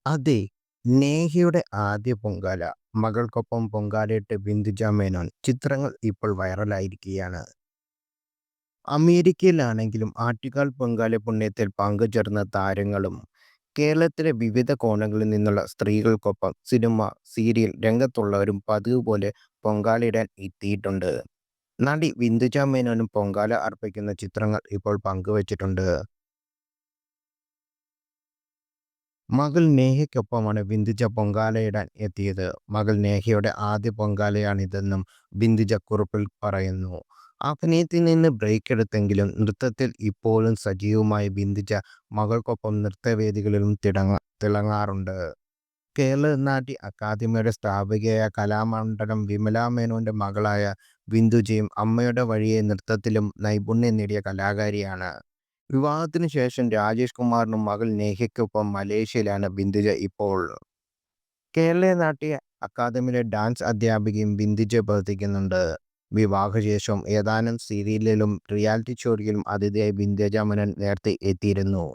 അതെ, നേഹയുടെ ആദ്യ പൊങ്കാല, മകൾക്കൊപ്പം പൊങ്കാലയിട്ട് ബിന്ദുജ മേനോൻ ചിത്രങ്ങൾ ഇപ്പോൾ വൈറലായിരിക്കുകയാണ്. അമേരിക്കയിലാണെങ്കിലും ആറ്റുകാൽ പൊങ്കാല പുണ്യത്തിൽ പങ്കുചേർന്ന താരങ്ങളും കേരളത്തിലെ വിവിധ കോണുകളിൽ നിന്നുള്ള സ്ത്രീകൾക്കൊപ്പം സിനിമ, സീരിയൽ രംഗത്തുള്ളവരും പതിവ് പോലെ പൊങ്കാലയിടാൻ എത്തിയിട്ടുണ്ട്. നടി ബിന്ദുജ മേനോനും പൊങ്കാല അർപ്പിക്കുന്ന ചിത്രങ്ങൾ ഇപ്പോൾ പങ്കുവച്ചിട്ടുണ്ട്. മകൾ നേഹയ്ക്കൊപ്പമാണ് ബിന്ദുജ പൊങ്കാലയിടാൻ എത്തിയത്. മകൾ നേഹയുടെ ആദ്യ പൊങ്കാലയാണിതെന്നും ബിന്ദുജ കുറിപ്പിൽ പറയുന്നു. അഭിനയത്തിൽ നിന്ന് ബ്രേക്ക് എടുത്തെങ്കിലും നൃത്തത്തിൽ ഇപ്പോഴും സജീവമായ ബിന്ദുജ മകൾക്കൊപ്പം നൃത്തവേദികളിലും തിളങ്ങാറുണ്ട്. കേരള നാട്യ അക്കാദമിയുടെ സ്ഥാപകയായ കലാമണ്ഡലം വിമല മേനോന്റെ മകളായ ബിന്ദുജയും അമ്മയുടെ വഴിയെ നൃത്തത്തിലും നൈപുണ്യം നേടിയ കലാകാരിയാണ്. വിവാഹത്തിനു ശേഷം രാജേഷ് കുമാറിനും മകൾ നേഹയ്ക്കൊപ്പം മലേഷ്യയിലാണ് ബിന്ദുജ ഇപ്പോൾ. കേരള നാട്യ അക്കാദമിയിലെ ഡാൻസ് അധ്യാപികയും ബിന്ദുജ പ്രവർത്തിക്കുന്നുണ്ട്. വിവാഹശേഷം ഏതാനും സീരിയലിലും റിയാലിറ്റി ഷോകളിലും അതിഥിയായി ബിന്ദുജ മേനോൻ നേരത്തെ എത്തിയിരുന്നു.